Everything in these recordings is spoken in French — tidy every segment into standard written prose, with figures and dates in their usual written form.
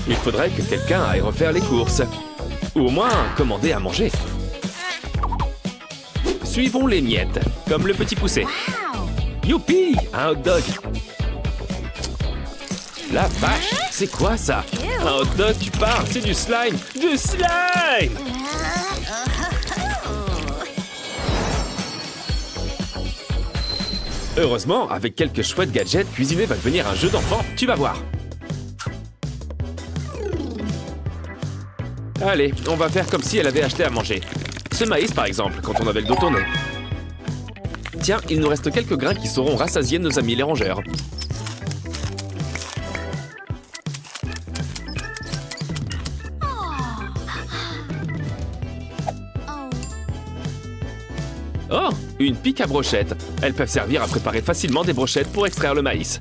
Il faudrait que quelqu'un aille refaire les courses. Ou au moins commander à manger. Suivons les miettes, comme le petit poussé. Youpi, un hot dog. La vache, c'est quoi ça? Un hot dog, tu parles, c'est du slime. Du slime! Heureusement, avec quelques chouettes gadgets, cuisiner va devenir un jeu d'enfant, tu vas voir. Allez, on va faire comme si elle avait acheté à manger. Ce maïs, par exemple, quand on avait le dos tourné. Tiens, il nous reste quelques grains qui sauront rassasier nos amis les rongeurs. Oh, une pique à brochettes. Elles peuvent servir à préparer facilement des brochettes pour extraire le maïs.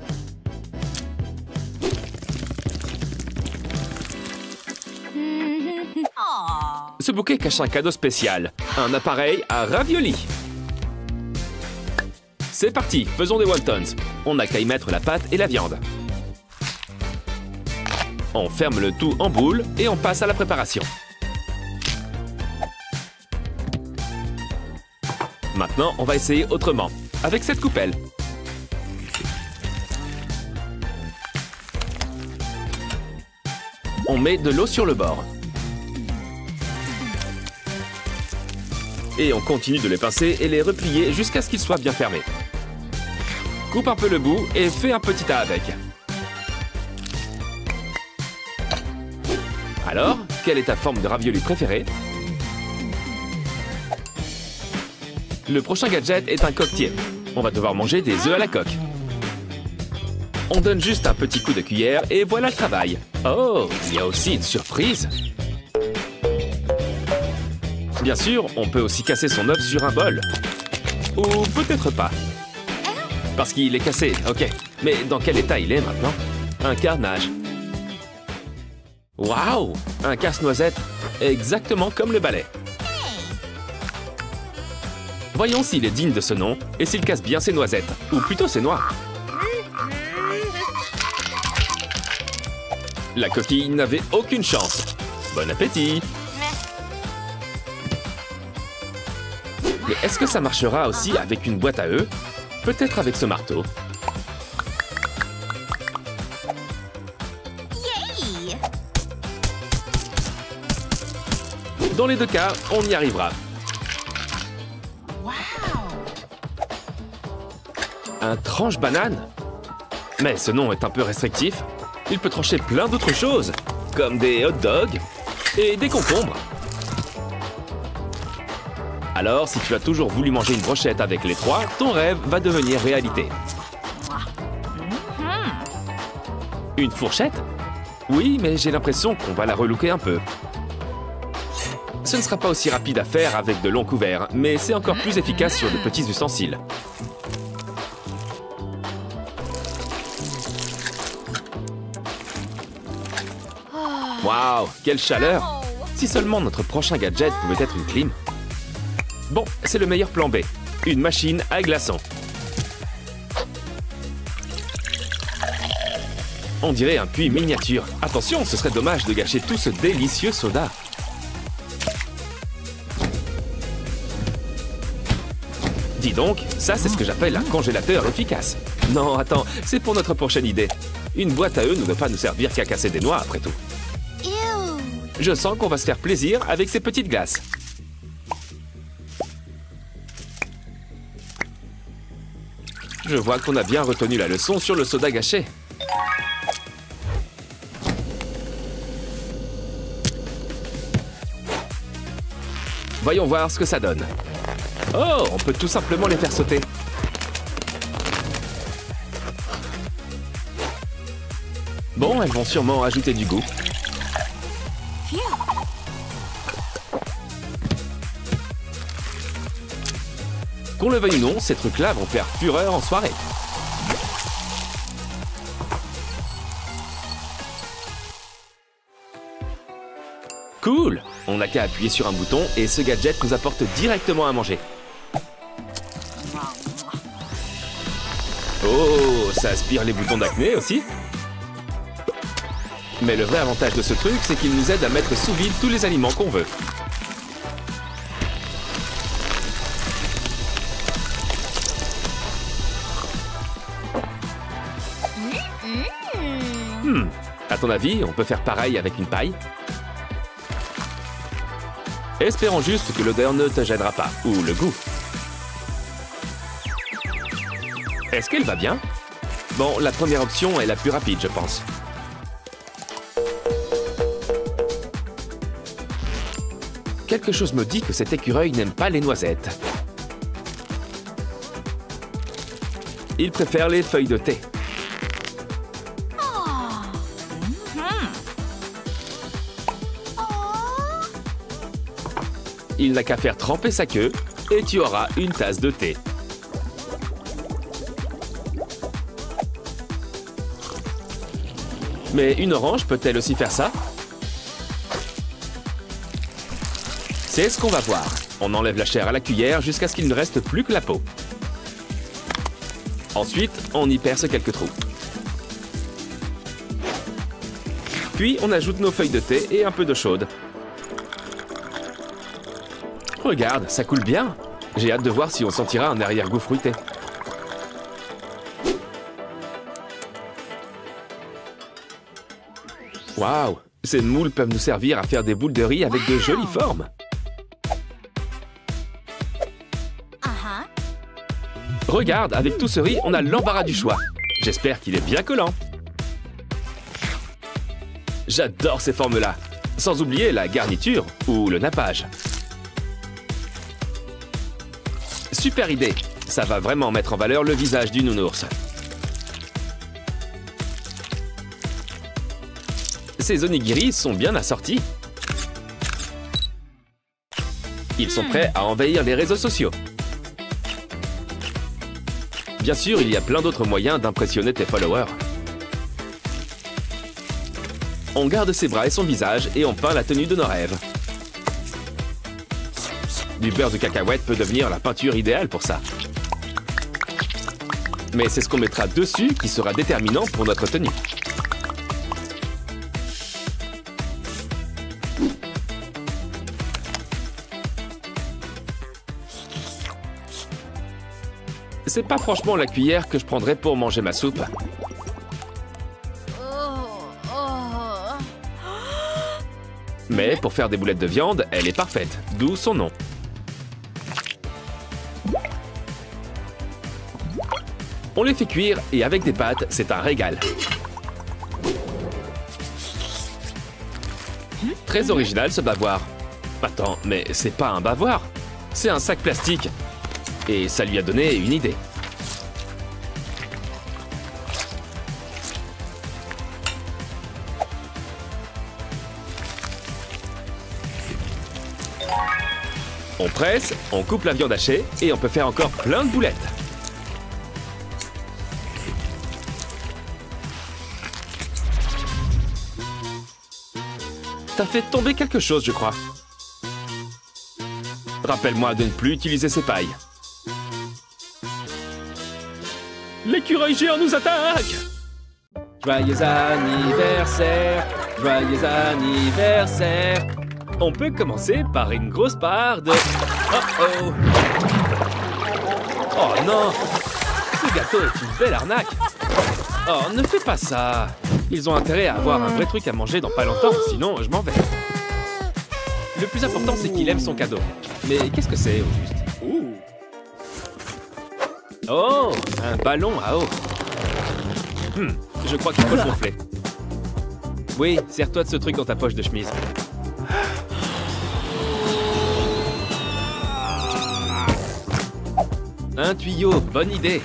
Ce bouquet cache un cadeau spécial, un appareil à raviolis. C'est parti, faisons des wontons. On n'a qu'à y mettre la pâte et la viande. On ferme le tout en boule et on passe à la préparation. Maintenant, on va essayer autrement, avec cette coupelle. On met de l'eau sur le bord. Et on continue de les pincer et les replier jusqu'à ce qu'ils soient bien fermés. Coupe un peu le bout et fais un petit tas avec. Alors, quelle est ta forme de ravioli préférée? Le prochain gadget est un coquetier. On va devoir manger des œufs à la coque. On donne juste un petit coup de cuillère et voilà le travail. Oh, il y a aussi une surprise. Bien sûr, on peut aussi casser son œuf sur un bol. Ou peut-être pas. Parce qu'il est cassé, ok. Mais dans quel état il est maintenant? Un carnage. Waouh! Un casse-noisette. Exactement comme le balai. Voyons s'il est digne de ce nom et s'il casse bien ses noisettes. Ou plutôt ses noix. La coquille n'avait aucune chance. Bon appétit! Mais est-ce que ça marchera aussi avec une boîte à œufs? Peut-être avec ce marteau. Dans les deux cas, on y arrivera. Un tranche-banane? Mais ce nom est un peu restrictif. Il peut trancher plein d'autres choses, comme des hot dogs et des concombres. Alors, si tu as toujours voulu manger une brochette avec les trois, ton rêve va devenir réalité. Une fourchette? Oui, mais j'ai l'impression qu'on va la relooker un peu. Ce ne sera pas aussi rapide à faire avec de longs couverts, mais c'est encore plus efficace sur de petits ustensiles. Waouh, quelle chaleur! Si seulement notre prochain gadget pouvait être une clim. Bon, c'est le meilleur plan B. Une machine à glaçons. On dirait un puits miniature. Attention, ce serait dommage de gâcher tout ce délicieux soda. Dis donc, ça c'est ce que j'appelle un congélateur efficace. Non, attends, c'est pour notre prochaine idée. Une boîte à œufs ne doit pas nous servir qu'à casser des noix après tout. Je sens qu'on va se faire plaisir avec ces petites glaces. Je vois qu'on a bien retenu la leçon sur le soda gâché. Voyons voir ce que ça donne. Oh, on peut tout simplement les faire sauter. Bon, elles vont sûrement ajouter du goût. Qu'on le veuille ou non, ces trucs-là vont faire fureur en soirée. Cool! On n'a qu'à appuyer sur un bouton et ce gadget nous apporte directement à manger. Oh, ça aspire les boutons d'acné aussi? Mais le vrai avantage de ce truc, c'est qu'il nous aide à mettre sous vide tous les aliments qu'on veut. À ton avis, on peut faire pareil avec une paille? Espérons juste que l'odeur ne te gênera pas, ou le goût. Est-ce qu'elle va bien? Bon, la première option est la plus rapide, je pense. Quelque chose me dit que cet écureuil n'aime pas les noisettes. Il préfère les feuilles de thé. Il n'a qu'à faire tremper sa queue et tu auras une tasse de thé. Mais une orange peut-elle aussi faire ça? C'est ce qu'on va voir. On enlève la chair à la cuillère jusqu'à ce qu'il ne reste plus que la peau. Ensuite, on y perce quelques trous. Puis, on ajoute nos feuilles de thé et un peu d'eau chaude. Regarde, ça coule bien. J'ai hâte de voir si on sentira un arrière-goût fruité. Waouh, ces moules peuvent nous servir à faire des boules de riz avec de jolies formes. Regarde, avec tout ce riz, on a l'embarras du choix. J'espère qu'il est bien collant. J'adore ces formes-là. Sans oublier la garniture ou le nappage. Super idée. Ça va vraiment mettre en valeur le visage du nounours. Ces onigiri sont bien assortis. Ils sont prêts à envahir les réseaux sociaux. Bien sûr, il y a plein d'autres moyens d'impressionner tes followers. On garde ses bras et son visage et on peint la tenue de nos rêves. Du beurre de cacahuète peut devenir la peinture idéale pour ça. Mais c'est ce qu'on mettra dessus qui sera déterminant pour notre tenue. C'est pas franchement la cuillère que je prendrais pour manger ma soupe. Mais pour faire des boulettes de viande, elle est parfaite, d'où son nom. On les fait cuire et avec des pâtes, c'est un régal. Très original ce bavoir. Attends, mais c'est pas un bavoir, c'est un sac plastique. Et ça lui a donné une idée. On presse, on coupe la viande hachée et on peut faire encore plein de boulettes. T'as fait tomber quelque chose, je crois. Rappelle-moi de ne plus utiliser ces pailles. L'écureuil géant nous attaque! Joyeux anniversaire! Joyeux anniversaire! On peut commencer par une grosse part de... Oh oh! Oh non! Ce gâteau est une belle arnaque! Oh, ne fais pas ça! Ils ont intérêt à avoir un vrai truc à manger dans pas longtemps, sinon je m'en vais. Le plus important, c'est qu'il aime son cadeau. Mais qu'est-ce que c'est, au juste? Oh, un ballon à eau. Je crois qu'il faut le gonfler. Oui, sers-toi de ce truc dans ta poche de chemise. Un tuyau, bonne idée.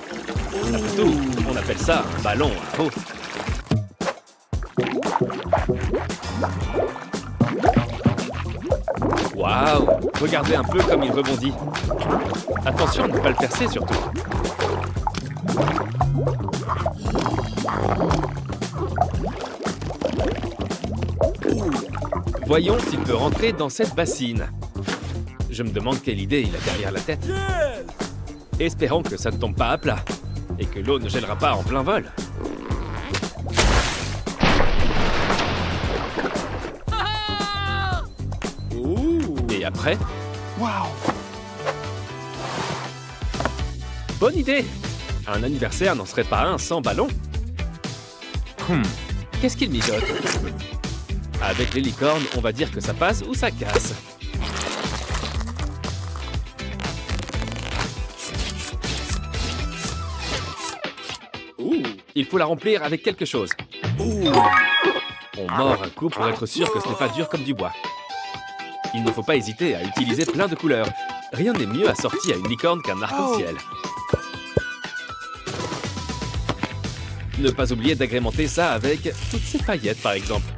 Après tout, on appelle ça un ballon à eau. Waouh! Regardez un peu comme il rebondit. Attention à ne pas le percer surtout. Voyons s'il peut rentrer dans cette bassine. Je me demande quelle idée il a derrière la tête. Espérons que ça ne tombe pas à plat et que l'eau ne gèlera pas en plein vol. Prêt? Wow! Bonne idée! Un anniversaire n'en serait pas un sans ballon. Qu'est-ce qu'il mijote? Avec les licornes, on va dire que ça passe ou ça casse. Ouh, il faut la remplir avec quelque chose. Ouh. On mord un coup pour être sûr que ce n'est pas dur comme du bois. Il ne faut pas hésiter à utiliser plein de couleurs. Rien n'est mieux assorti à une licorne qu'un arc-en-ciel. Ne pas oublier d'agrémenter ça avec toutes ces paillettes, par exemple.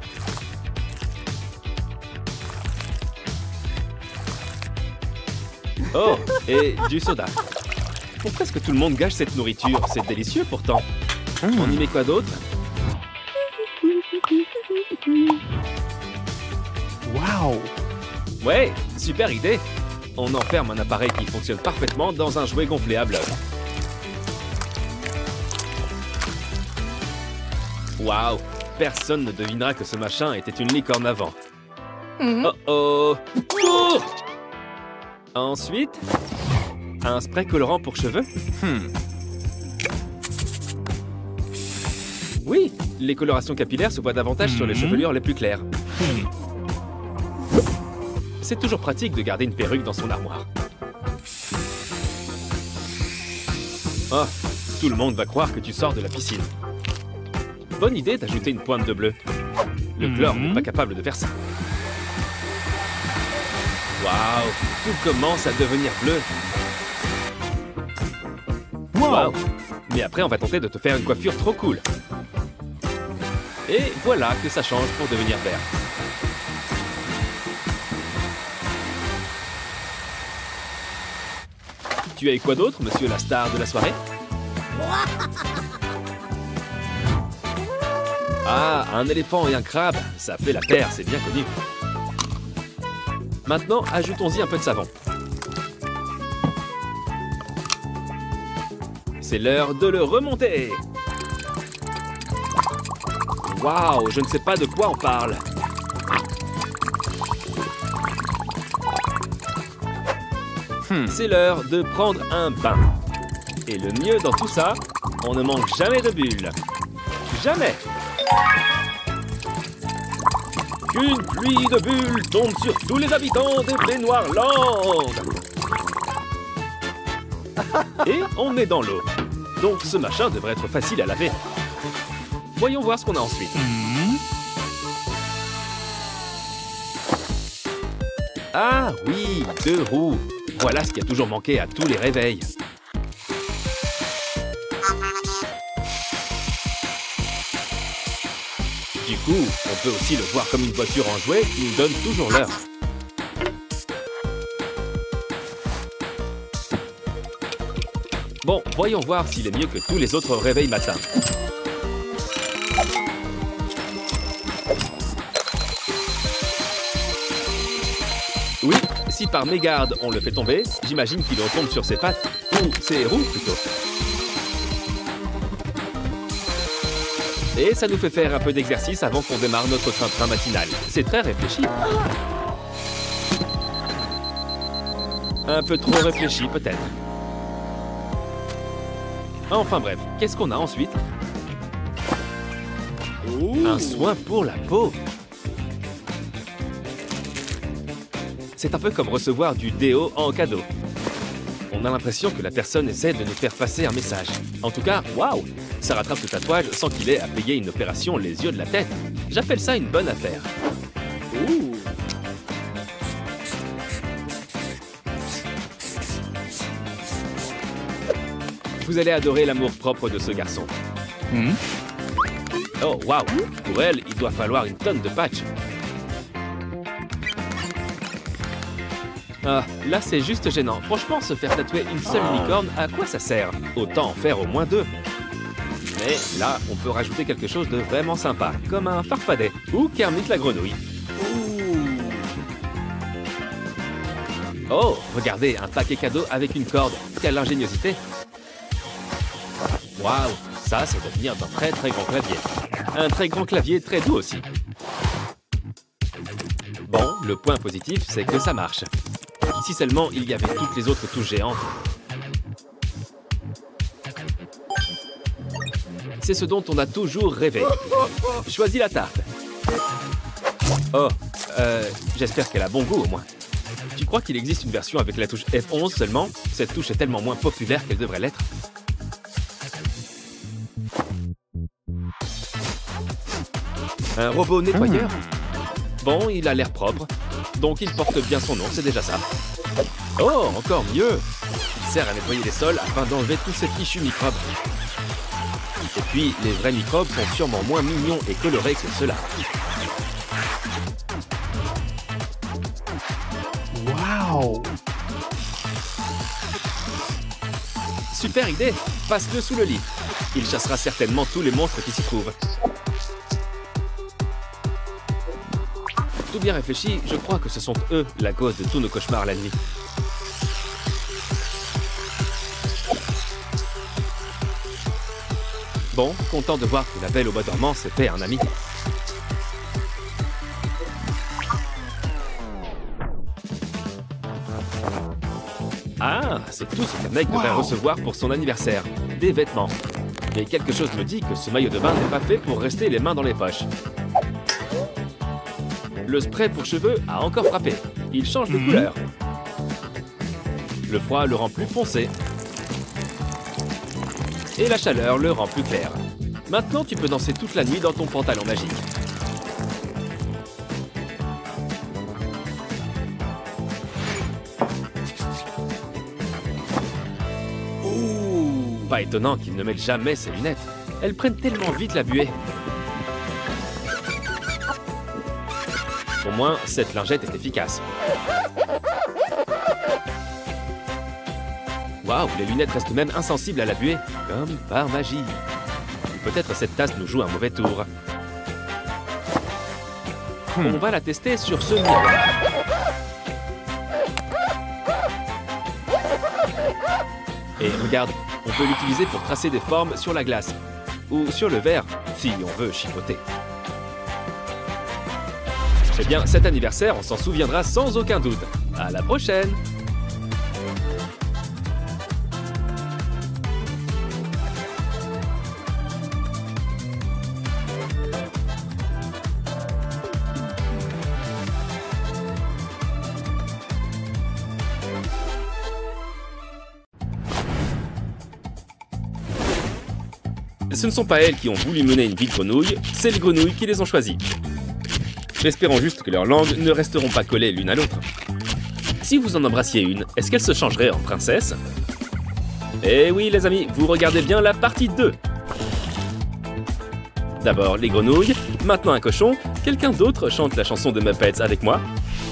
Oh, et du soda. Pourquoi est-ce que tout le monde gâche cette nourriture? C'est délicieux pourtant. On y met quoi d'autre? Wow! Ouais, super idée. On enferme un appareil qui fonctionne parfaitement dans un jouet gonflé à bloc. Waouh, personne ne devinera que ce machin était une licorne avant. Oh oh! Cours! Ensuite, un spray colorant pour cheveux. Oui, les colorations capillaires se voient davantage sur les chevelures les plus claires. C'est toujours pratique de garder une perruque dans son armoire. Oh, tout le monde va croire que tu sors de la piscine. Bonne idée d'ajouter une pointe de bleu. Le chlore n'est pas capable de faire ça. Waouh, tout commence à devenir bleu. Waouh. Mais après, on va tenter de te faire une coiffure trop cool. Et voilà que ça change pour devenir vert. Tu as eu quoi d'autre, monsieur la star de la soirée? Ah, un éléphant et un crabe, ça fait la paire, c'est bien connu. Maintenant, ajoutons-y un peu de savon. C'est l'heure de le remonter. Waouh, je ne sais pas de quoi on parle. C'est l'heure de prendre un bain. Et le mieux dans tout ça, on ne manque jamais de bulles. Jamais. Qu'une pluie de bulles tombe sur tous les habitants de Baignoire-Land. Et on est dans l'eau. Donc ce machin devrait être facile à laver. Voyons voir ce qu'on a ensuite. Ah oui, 2 roues. Voilà ce qui a toujours manqué à tous les réveils. Du coup, on peut aussi le voir comme une voiture en jouet qui nous donne toujours l'heure. Bon, voyons voir s'il est mieux que tous les autres réveils matins. Oui, si par mégarde on le fait tomber, j'imagine qu'il retombe sur ses pattes, ou ses roues plutôt. Et ça nous fait faire un peu d'exercice avant qu'on démarre notre train-train matinal. C'est très réfléchi. Un peu trop réfléchi peut-être. Enfin bref, qu'est-ce qu'on a ensuite? Un soin pour la peau. C'est un peu comme recevoir du déo en cadeau. On a l'impression que la personne essaie de nous faire passer un message. En tout cas, waouh, ça rattrape le tatouage sans qu'il ait à payer une opération les yeux de la tête. J'appelle ça une bonne affaire. Ouh. Vous allez adorer l'amour-propre de ce garçon. Oh, waouh! Pour elle, il doit falloir une tonne de patch. Ah, là c'est juste gênant. Franchement, se faire tatouer une seule licorne, à quoi ça sert? Autant en faire au moins 2. Mais là, on peut rajouter quelque chose de vraiment sympa, comme un farfadet ou Kermit la grenouille. Oh, regardez, un paquet cadeau avec une corde. Quelle ingéniosité! Waouh, ça doit devenir d'un très grand clavier. Un très grand clavier très doux aussi. Bon, le point positif, c'est que ça marche. Si seulement il y avait toutes les autres touches géantes. C'est ce dont on a toujours rêvé. Choisis la tarte. Oh, j'espère qu'elle a bon goût au moins. Tu crois qu'il existe une version avec la touche F11 seulement? Cette touche est tellement moins populaire qu'elle devrait l'être. Un robot nettoyeur? Bon, il a l'air propre, donc il porte bien son nom, c'est déjà ça. Oh, encore mieux! Il sert à nettoyer les sols afin d'enlever tous ces fichus microbes. Et puis, les vrais microbes sont sûrement moins mignons et colorés que ceux-là. Wow! Super idée! Passe-le sous le lit. Il chassera certainement tous les monstres qui s'y trouvent. Tout bien réfléchi, je crois que ce sont eux la cause de tous nos cauchemars la nuit. Bon, content de voir que la Belle au bois dormant s'est fait un ami. Ah, c'est tout ce qu'un mec devrait recevoir pour son anniversaire. Des vêtements. Mais quelque chose me dit que ce maillot de bain n'est pas fait pour rester les mains dans les poches. Le spray pour cheveux a encore frappé. Il change de couleur. Le froid le rend plus foncé. Et la chaleur le rend plus clair. Maintenant, tu peux danser toute la nuit dans ton pantalon magique. Ouh, pas étonnant qu'il ne mette jamais ses lunettes. Elles prennent tellement vite la buée. Au moins, cette lingette est efficace. Waouh, les lunettes restent même insensibles à la buée, comme par magie. Peut-être cette tasse nous joue un mauvais tour. On va la tester sur ce miroir. Et regarde, on peut l'utiliser pour tracer des formes sur la glace. Ou sur le verre, si on veut chipoter. Eh bien, cet anniversaire, on s'en souviendra sans aucun doute. À la prochaine! Ce ne sont pas elles qui ont voulu mener une vie de grenouille, c'est les grenouilles qui les ont choisies. Espérons juste que leurs langues ne resteront pas collées l'une à l'autre. Si vous en embrassiez une, est-ce qu'elle se changerait en princesse? Eh oui les amis, vous regardez bien la partie 2. D'abord les grenouilles, maintenant un cochon. Quelqu'un d'autre chante la chanson de Muppets avec moi?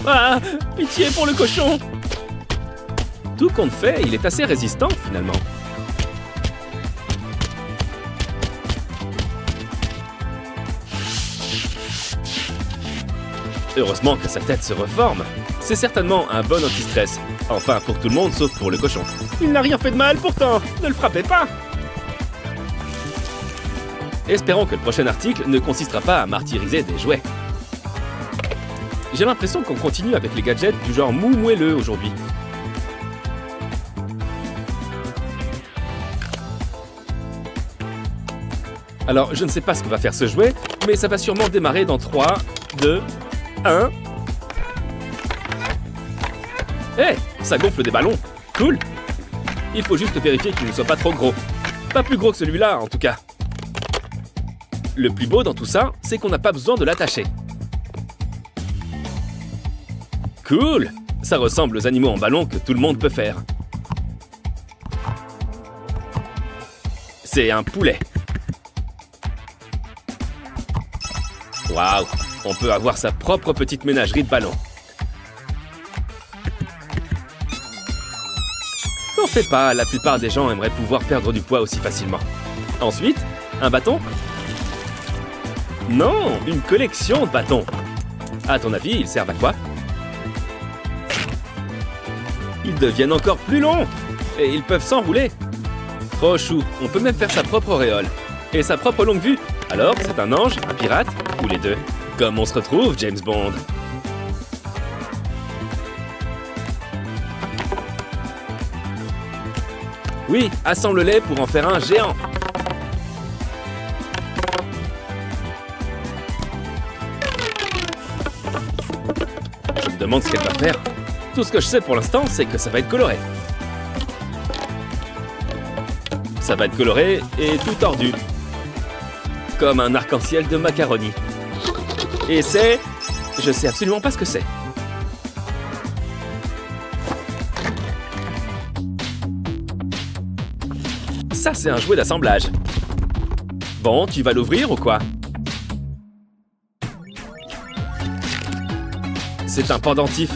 Ah, pitié pour le cochon! Tout compte fait, il est assez résistant finalement. Heureusement que sa tête se reforme. C'est certainement un bon anti-stress. Enfin, pour tout le monde, sauf pour le cochon. Il n'a rien fait de mal pourtant. Ne le frappez pas. Espérons que le prochain article ne consistera pas à martyriser des jouets. J'ai l'impression qu'on continue avec les gadgets du genre mou moelleux aujourd'hui. Alors, je ne sais pas ce que va faire ce jouet, mais ça va sûrement démarrer dans 3, 2... 1. Hé, ça gonfle des ballons. Cool. Il faut juste vérifier qu'il ne soit pas trop gros. Pas plus gros que celui-là, en tout cas. Le plus beau dans tout ça, c'est qu'on n'a pas besoin de l'attacher. Cool. Ça ressemble aux animaux en ballon que tout le monde peut faire. C'est un poulet. Waouh. On peut avoir sa propre petite ménagerie de ballons. N'en fais pas, la plupart des gens aimeraient pouvoir perdre du poids aussi facilement. Ensuite, un bâton? Non, une collection de bâtons. À ton avis, ils servent à quoi? Ils deviennent encore plus longs et ils peuvent s'enrouler. Trop chou, on peut même faire sa propre auréole. Et sa propre longue vue. Alors, c'est un ange, un pirate ou les deux? Comme on se retrouve, James Bond. Oui, assemble-les pour en faire un géant. Je me demande ce qu'elle va faire. Tout ce que je sais pour l'instant, c'est que ça va être coloré. Ça va être coloré et tout tordu. Comme un arc-en-ciel de macaroni. Et c'est... Je sais absolument pas ce que c'est. Ça, c'est un jouet d'assemblage. Bon, tu vas l'ouvrir ou quoi? C'est un pendentif.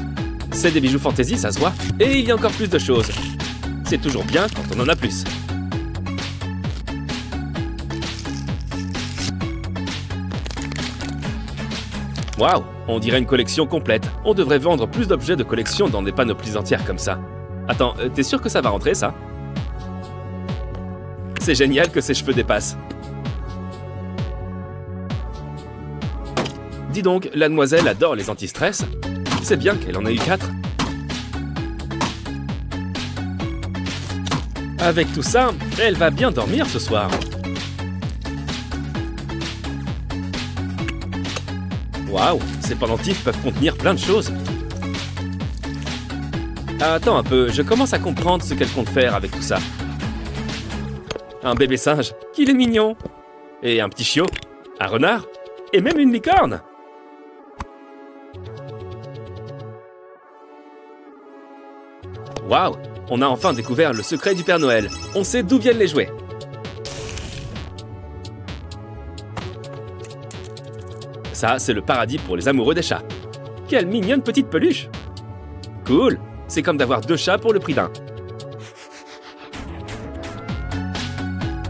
C'est des bijoux fantaisie, ça se voit. Et il y a encore plus de choses. C'est toujours bien quand on en a plus. Waouh, on dirait une collection complète. On devrait vendre plus d'objets de collection dans des panoplies entières comme ça. Attends, t'es sûr que ça va rentrer, ça? C'est génial que ses cheveux dépassent. Dis donc, la demoiselle adore les anti-stress. C'est bien qu'elle en ait eu 4. Avec tout ça, elle va bien dormir ce soir. Waouh, ces pendentifs peuvent contenir plein de choses. Attends un peu, je commence à comprendre ce qu'elle compte faire avec tout ça. Un bébé singe, qu'il est mignon. Et un petit chiot, un renard, et même une licorne. Waouh, on a enfin découvert le secret du Père Noël. On sait d'où viennent les jouets. Ça, c'est le paradis pour les amoureux des chats. Quelle mignonne petite peluche. Cool, c'est comme d'avoir 2 chats pour le prix d'un.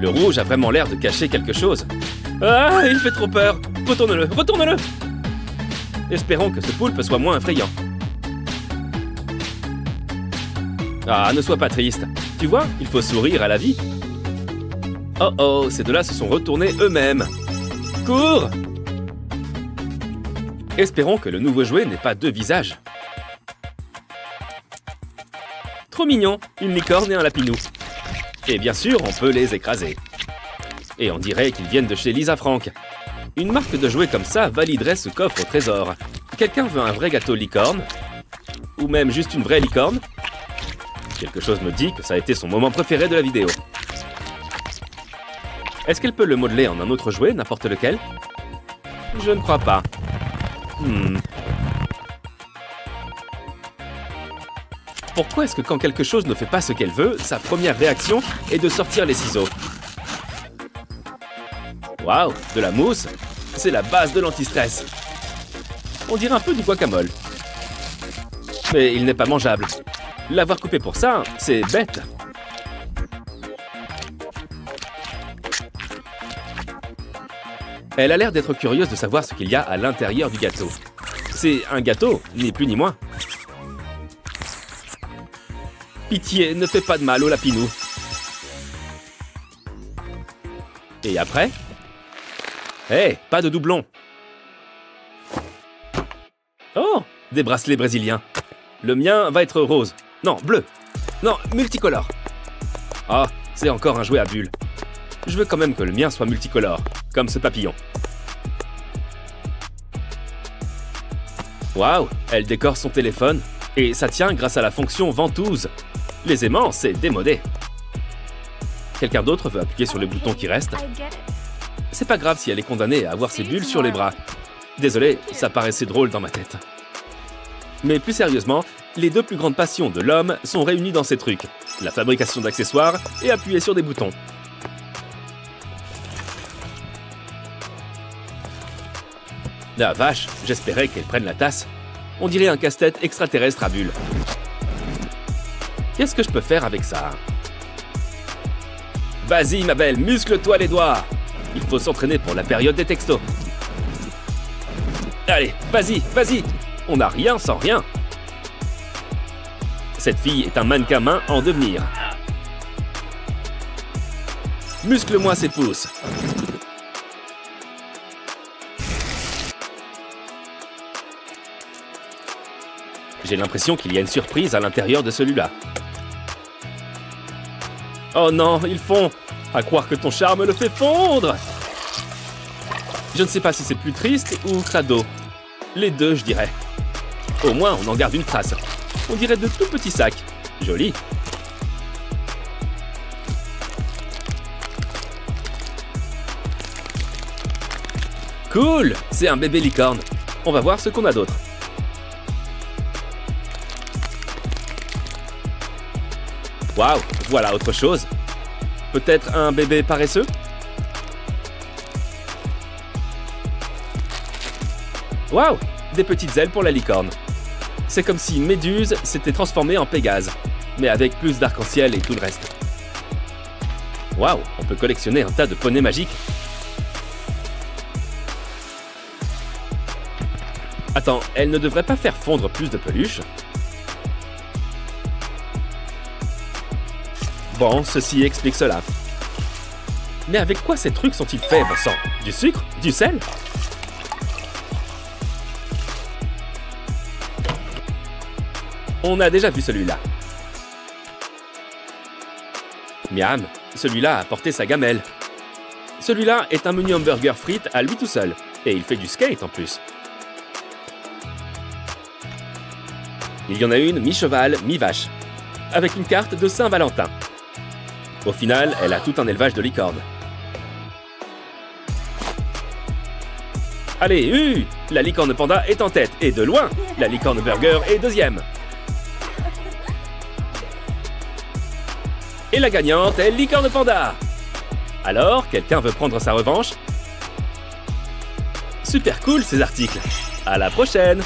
Le rouge a vraiment l'air de cacher quelque chose. Ah, il fait trop peur. Retourne-le, retourne-le. Espérons que ce poulpe soit moins effrayant. Ah, ne sois pas triste. Tu vois, il faut sourire à la vie. Oh oh, ces deux-là se sont retournés eux-mêmes. Cours! Espérons que le nouveau jouet n'ait pas 2 visages. Trop mignon, une licorne et un lapinou. Et bien sûr, on peut les écraser. Et on dirait qu'ils viennent de chez Lisa Frank. Une marque de jouets comme ça validerait ce coffre au trésor. Quelqu'un veut un vrai gâteau licorne? Ou même juste une vraie licorne? Quelque chose me dit que ça a été son moment préféré de la vidéo. Est-ce qu'elle peut le modeler en un autre jouet, n'importe lequel? Je ne crois pas. Pourquoi est-ce que quand quelque chose ne fait pas ce qu'elle veut, sa première réaction est de sortir les ciseaux? Waouh, de la mousse? C'est la base de l'anti-stress. On dirait un peu du guacamole. Mais il n'est pas mangeable. L'avoir coupé pour ça, c'est bête. Elle a l'air d'être curieuse de savoir ce qu'il y a à l'intérieur du gâteau. C'est un gâteau, ni plus ni moins. Pitié, ne fais pas de mal au lapinou. Et après? Hé, pas de doublon. Oh, des bracelets brésiliens. Le mien va être rose. Non, bleu. Non, multicolore. Ah, c'est encore un jouet à bulles. Je veux quand même que le mien soit multicolore, comme ce papillon. Waouh, elle décore son téléphone, et ça tient grâce à la fonction ventouse. Les aimants, c'est démodé. Quelqu'un d'autre veut appuyer sur le bouton qui reste? C'est pas grave si elle est condamnée à avoir ses bulles sur les bras. Désolé, ça paraissait drôle dans ma tête. Mais plus sérieusement, les 2 plus grandes passions de l'homme sont réunies dans ces trucs. La fabrication d'accessoires et appuyer sur des boutons. La vache, j'espérais qu'elle prenne la tasse. On dirait un casse-tête extraterrestre à bulles. Qu'est-ce que je peux faire avec ça? Vas-y ma belle, muscle-toi les doigts. Il faut s'entraîner pour la période des textos. Allez, vas-y, vas-y. On n'a rien sans rien. Cette fille est un mannequin main en devenir. Muscle-moi ses pouces. J'ai l'impression qu'il y a une surprise à l'intérieur de celui-là. Oh non, ils font! À croire que ton charme le fait fondre! Je ne sais pas si c'est plus triste ou crado. Les deux, je dirais. Au moins, on en garde une trace. On dirait de tout petits sacs. Joli. Cool! C'est un bébé licorne. On va voir ce qu'on a d'autre. Waouh, voilà autre chose. Peut-être un bébé paresseux? Waouh, des petites ailes pour la licorne. C'est comme si Méduse s'était transformée en Pégase, mais avec plus d'arc-en-ciel et tout le reste. Waouh, on peut collectionner un tas de poneys magiques. Attends, elle ne devrait pas faire fondre plus de peluches? Bon, ceci explique cela. Mais avec quoi ces trucs sont-ils faits, bon sang? Du sucre? Du sel? On a déjà vu celui-là. Miam, celui-là a porté sa gamelle. Celui-là est un menu hamburger frites à lui tout seul. Et il fait du skate en plus. Il y en a une mi-cheval, mi-vache. Avec une carte de Saint-Valentin. Au final, elle a tout un élevage de licornes. Allez, la licorne panda est en tête, et de loin. La licorne burger est deuxième. Et la gagnante est licorne panda. Alors, quelqu'un veut prendre sa revanche? Super cool ces articles. À la prochaine.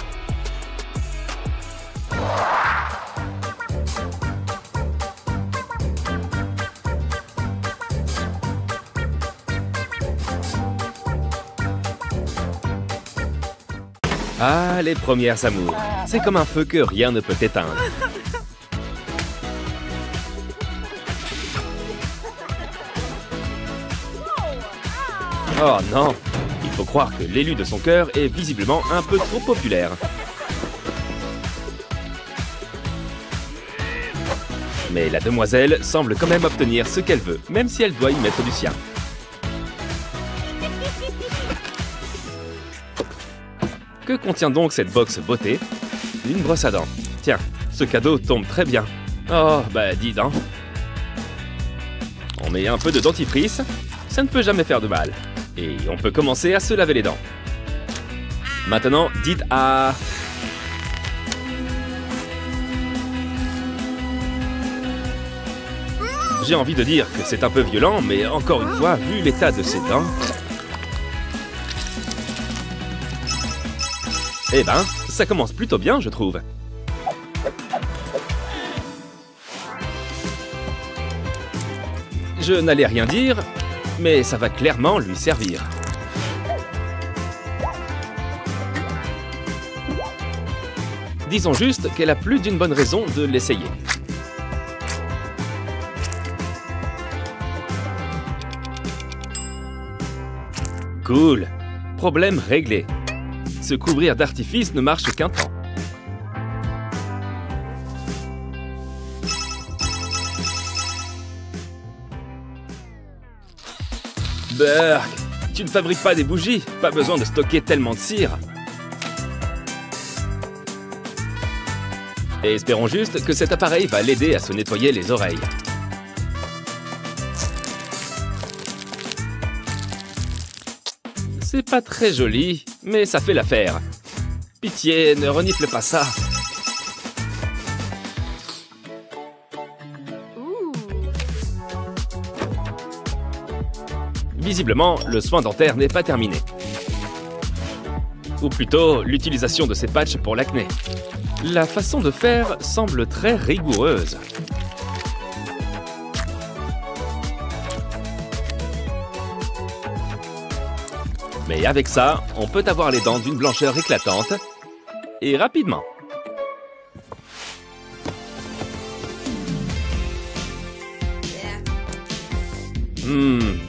Ah, les premières amours. C'est comme un feu que rien ne peut éteindre. Oh non! Il faut croire que l'élu de son cœur est visiblement un peu trop populaire. Mais la demoiselle semble quand même obtenir ce qu'elle veut, même si elle doit y mettre du sien. Que contient donc cette box beauté? Une brosse à dents. Tiens, ce cadeau tombe très bien. Oh, bah dis donc. On met un peu de dentifrice, ça ne peut jamais faire de mal. Et on peut commencer à se laver les dents. Maintenant, dites à... J'ai envie de dire que c'est un peu violent, mais encore une fois, vu l'état de ses dents... Eh ben, ça commence plutôt bien, je trouve. Je n'allais rien dire, mais ça va clairement lui servir. Disons juste qu'elle a plus d'une bonne raison de l'essayer. Cool. Problème réglé. Se couvrir d'artifice ne marche qu'un temps. Burk, tu ne fabriques pas des bougies, pas besoin de stocker tellement de cire. Et espérons juste que cet appareil va l'aider à se nettoyer les oreilles. C'est pas très joli, mais ça fait l'affaire. Pitié, ne renifle pas ça. Visiblement, le soin dentaire n'est pas terminé. Ou plutôt, l'utilisation de ces patchs pour l'acné. La façon de faire semble très rigoureuse. Mais avec ça, on peut avoir les dents d'une blancheur éclatante, et rapidement.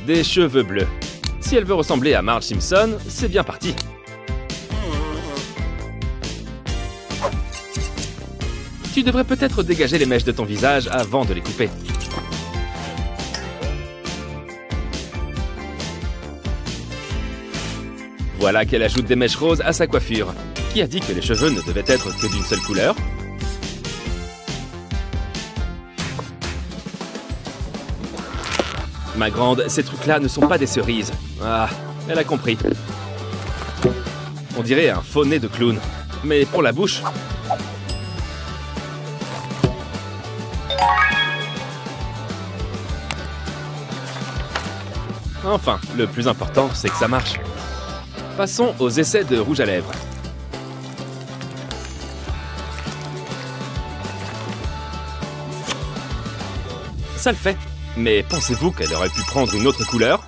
Des cheveux bleus. Si elle veut ressembler à Marge Simpson, c'est bien parti. Tu devrais peut-être dégager les mèches de ton visage avant de les couper. Voilà qu'elle ajoute des mèches roses à sa coiffure. Qui a dit que les cheveux ne devaient être que d'une seule couleur? Ma grande, ces trucs-là ne sont pas des cerises. Ah, elle a compris. On dirait un faux nez de clown. Mais pour la bouche... Enfin, le plus important, c'est que ça marche. Passons aux essais de rouge à lèvres. Ça le fait. Mais pensez-vous qu'elle aurait pu prendre une autre couleur?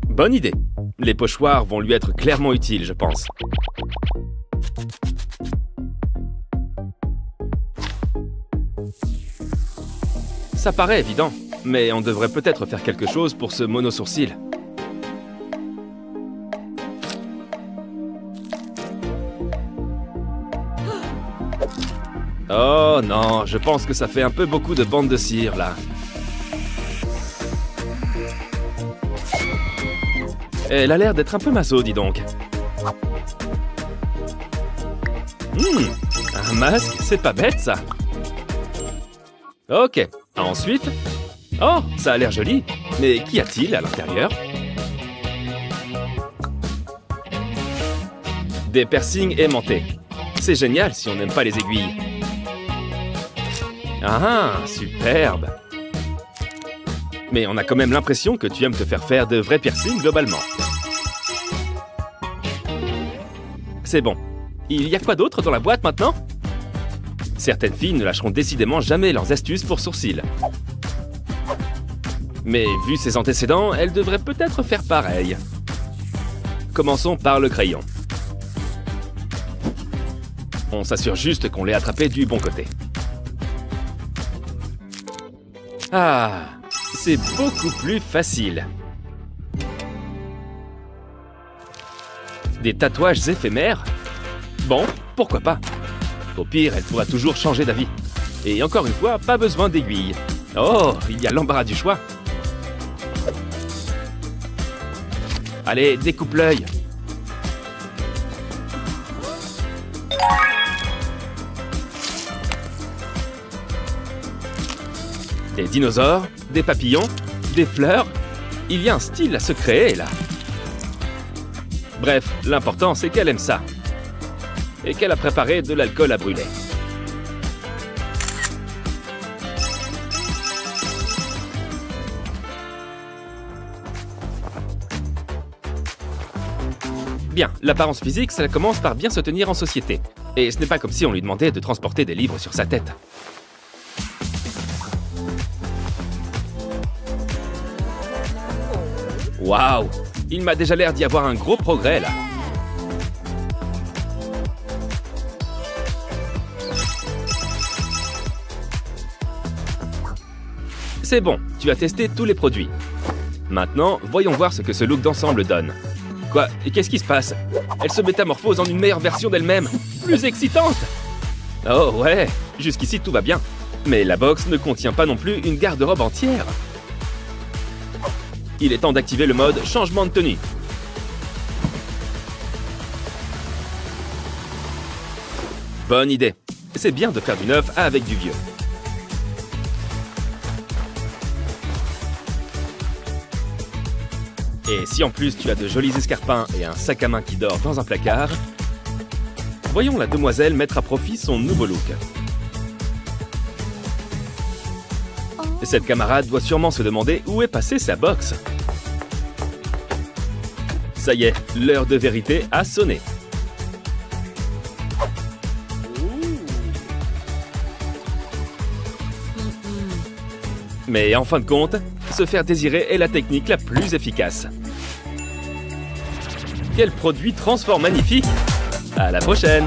Bonne idée. Les pochoirs vont lui être clairement utiles, je pense. Ça paraît évident, mais on devrait peut-être faire quelque chose pour ce mono-sourcil. Oh non, je pense que ça fait un peu beaucoup de bandes de cire, là. Elle a l'air d'être un peu maso, dis donc. Un masque, c'est pas bête, ça. Ok, ensuite... Oh, ça a l'air joli. Mais qu'y a-t-il à l'intérieur? Des piercings aimantés. C'est génial si on n'aime pas les aiguilles. Ah, superbe. Mais on a quand même l'impression que tu aimes te faire faire de vrais piercings globalement. C'est bon. Il y a quoi d'autre dans la boîte maintenant? Certaines filles ne lâcheront décidément jamais leurs astuces pour sourcils. Mais vu ses antécédents, elle devrait peut-être faire pareil. Commençons par le crayon. On s'assure juste qu'on l'ait attrapé du bon côté. Ah, c'est beaucoup plus facile. Des tatouages éphémères? Bon, pourquoi pas? Au pire, elle pourra toujours changer d'avis. Et encore une fois, pas besoin d'aiguille. Oh, il y a l'embarras du choix. Allez, découpe l'œil. Des dinosaures, des papillons, des fleurs. Il y a un style à se créer, là. Bref, l'important, c'est qu'elle aime ça. Et qu'elle a préparé de l'alcool à brûler. Bien, l'apparence physique, ça commence par bien se tenir en société. Et ce n'est pas comme si on lui demandait de transporter des livres sur sa tête. Waouh! Il m'a déjà l'air d'y avoir un gros progrès, là. C'est bon, tu as testé tous les produits. Maintenant, voyons voir ce que ce look d'ensemble donne. Quoi? Et qu'est-ce qui se passe? Elle se métamorphose en une meilleure version d'elle-même, plus excitante! Oh ouais, jusqu'ici tout va bien. Mais la box ne contient pas non plus une garde-robe entière. Il est temps d'activer le mode changement de tenue. Bonne idée. C'est bien de faire du neuf avec du vieux. Et si en plus tu as de jolis escarpins et un sac à main qui dort dans un placard, voyons la demoiselle mettre à profit son nouveau look. Cette camarade doit sûrement se demander où est passée sa box. Ça y est, l'heure de vérité a sonné. Mais en fin de compte, se faire désirer est la technique la plus efficace. Quel produit transforme magnifique! À la prochaine!